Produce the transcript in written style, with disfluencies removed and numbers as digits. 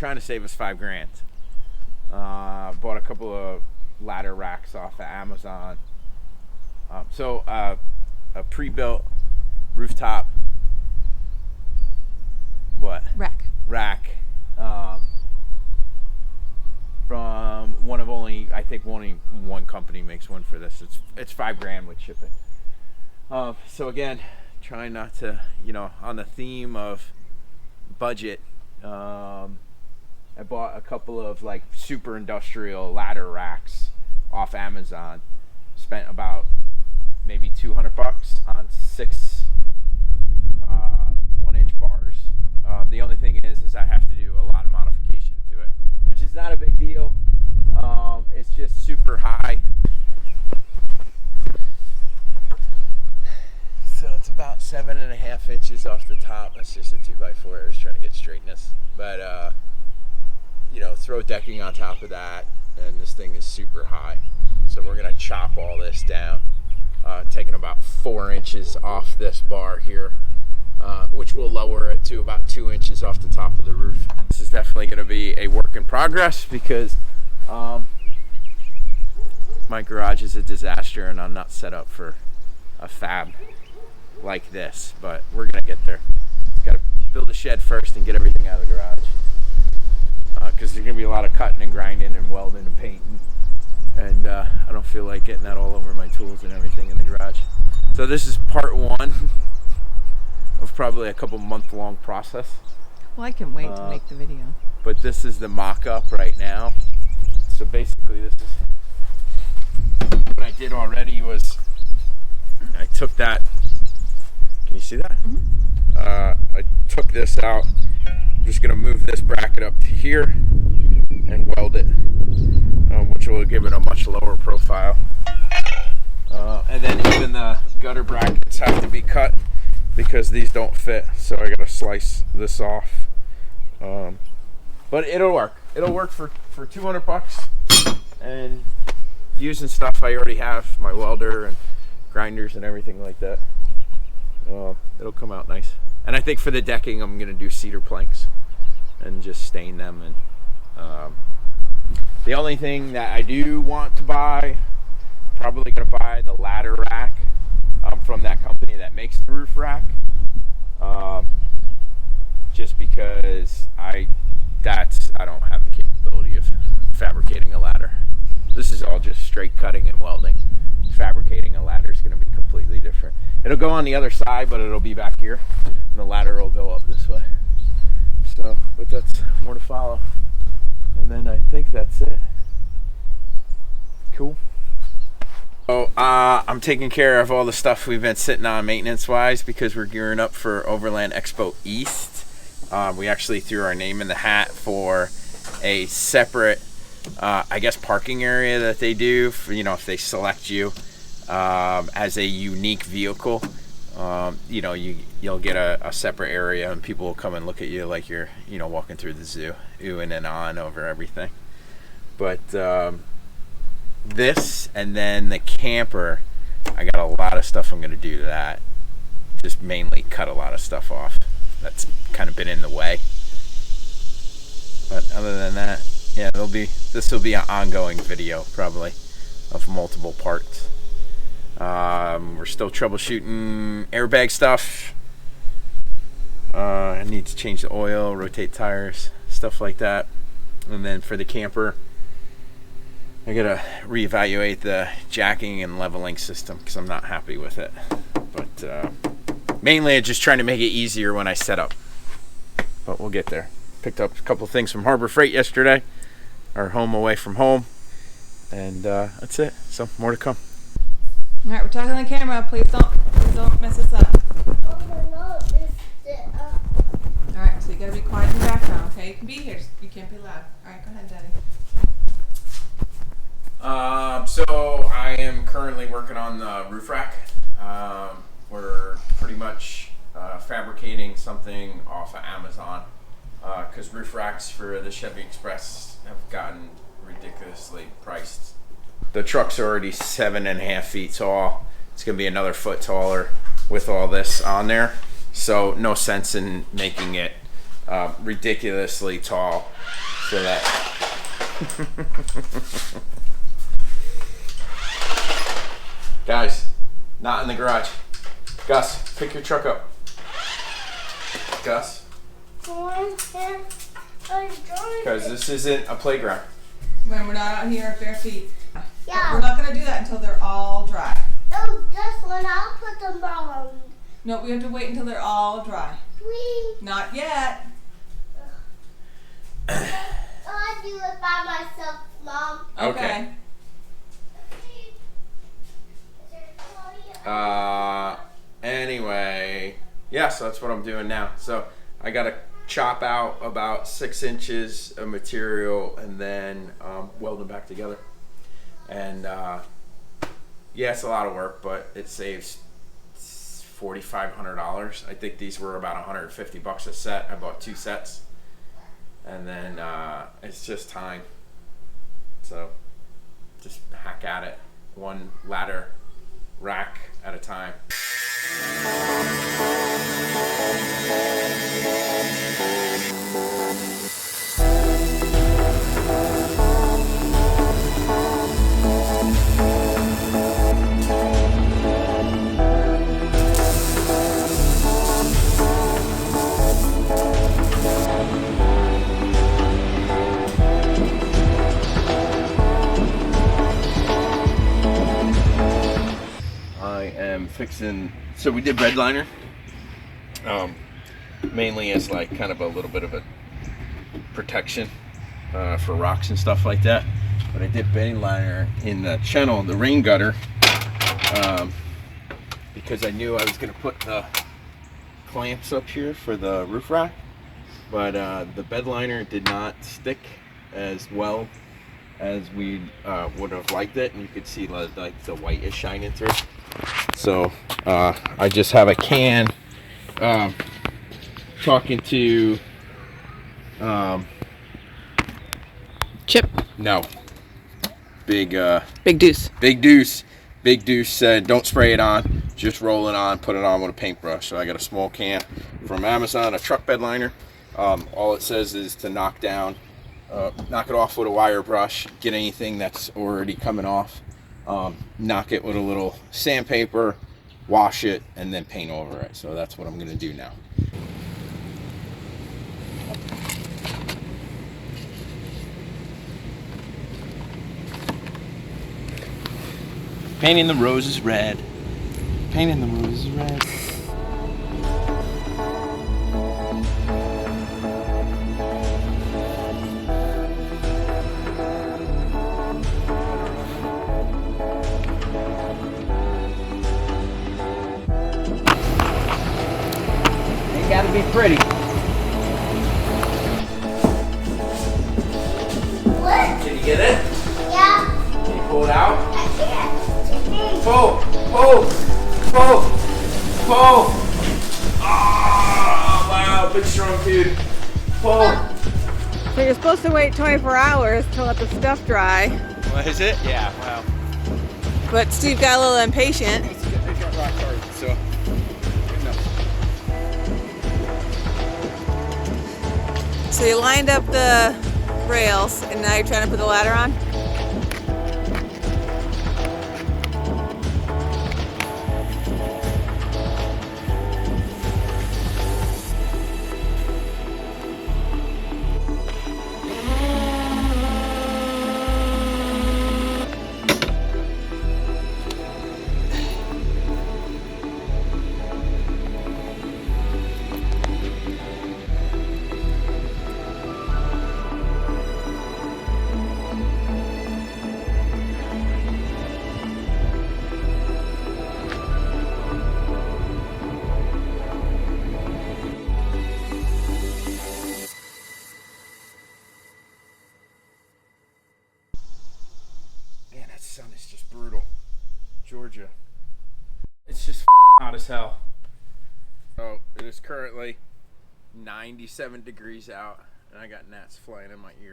trying to save us $5,000. Bought a couple of ladder racks off of Amazon. So a pre-built rooftop rack from I think only one company makes one for this. It's $5,000 with shipping. So again, trying not to, on the theme of budget, I bought a couple of like super industrial ladder racks off Amazon. Spent about maybe $200 on 6 1-inch bars. The only thing is I have to do a lot of modification to it, which is not a big deal. It's just super high. So it's about 7.5 inches off the top. That's just a 2x4. I was trying to get straightness. But, throw decking on top of that, and this thing is super high. So we're going to chop all this down, taking about 4 inches off this bar here, which will lower it to about 2 inches off the top of the roof. This is definitely going to be a work in progress because my garage is a disaster and I'm not set up for a fab like this, but we're going to get there. Got to build a shed first and get everything out of the garage, because there's going to be a lot of cutting and grinding and welding and painting, and I don't feel like getting that all over my tools and everything in the garage. So this is part one of probably a couple month-long process. Well, I can wait to make the video. But this is the mock-up right now. So basically this is what I did already. Was I took that, can you see that? Mm-hmm. I took this out. I'm just gonna move this bracket up to here and weld it, which will give it a much lower profile. And then even the gutter brackets have to be cut because these don't fit, so I gotta slice this off. But it'll work. It'll work for $200, and using stuff I already have, my welder and grinders and everything like that. It'll come out nice. And I think for the decking, I'm gonna do cedar planks and just stain them. And the only thing that I do want to buy, probably gonna buy the ladder rack from that company that makes the roof rack, just because I don't have the capability of fabricating a ladder. This is all just straight cutting and welding. Fabricating a ladder is going to be completely different. It'll go on the other side, but it'll be back here, and the ladder will go up this way. So, but that's more to follow. And then I think that's it. Cool. So I'm taking care of all the stuff we've been sitting on maintenance-wise because we're gearing up for Overland Expo East. We actually threw our name in the hat for a separate, parking area that they do. For, if they select you as a unique vehicle, you'll get a separate area, and people will come and look at you like you're, walking through the zoo, oohing and on over everything. But this and then the camper, I got a lot of stuff I'm going to do to that. Just mainly cut a lot of stuff off that's kind of been in the way. But other than that, yeah, this will be an ongoing video probably of multiple parts. We're still troubleshooting airbag stuff. I need to change the oil, rotate tires, stuff like that. And then for the camper, I gotta reevaluate the jacking and leveling system because I'm not happy with it. But mainly I'm just trying to make it easier when I set up. But we'll get there. Picked up a couple things from Harbor Freight yesterday, our home away from home, and that's it. So more to come. All right, we're talking on camera. Please don't mess us up. All right, so you gotta be quiet in the background, okay? You can be here, you can't be loud. All right, go ahead, Daddy. So I am currently working on the roof rack. We're pretty much fabricating something off of Amazon because roof racks for the Chevy Express have gotten ridiculously priced. The truck's already 7.5 feet tall. It's gonna be another foot taller with all this on there. So no sense in making it ridiculously tall, so that guys, not in the garage. Gus, pick your truck up. Gus, because this isn't a playground. When we're not out here at bare feet. Yeah. We're not going to do that until they're all dry. No, just when I'll put them on. No, we have to wait until they're all dry. Please. Not yet. I'll do it by myself, Mom. Okay. Anyway, yeah, so that's what I'm doing now. So I gotta chop out about 6 inches of material and then weld them back together. And yeah, it's a lot of work, but it saves $4,500. I think these were about $150 a set. I bought 2 sets, and then it's just time. So just hack at it, one ladder rack at a time. I am fixing, so we did bed liner, mainly as like kind of a little bit of a protection for rocks and stuff like that. But I did bed liner in the channel, the rain gutter, because I knew I was going to put the clamps up here for the roof rack, but the bed liner did not stick as well as we would have liked it, and you could see like the white is shining through. So I just have a can talking to Chip. no big Deuce. Big Deuce said don't spray it on, just roll it on, put it on with a paintbrush. So I got a small can from Amazon, a truck bed liner. All it says is to knock it off with a wire brush, get anything that's already coming off, knock it with a little sandpaper, wash it, and then paint over it. So that's what I'm going to do now. Painting the roses red. Painting the roses red. Gotta be pretty. What? Can you get it? Yeah. Can you pull it out? I can't. Pull! Oh, wow, big strong dude. Pull! So you're supposed to wait 24 hours to let the stuff dry, What is it? Yeah, wow. but Steve got a little impatient. It's got rock hard, so good enough. So you lined up the rails, and now you're trying to put the ladder on? Man, that sun is just brutal. Georgia. It's just f***ing hot as hell. Oh, it is currently 97 degrees out, and I got gnats flying in my ear.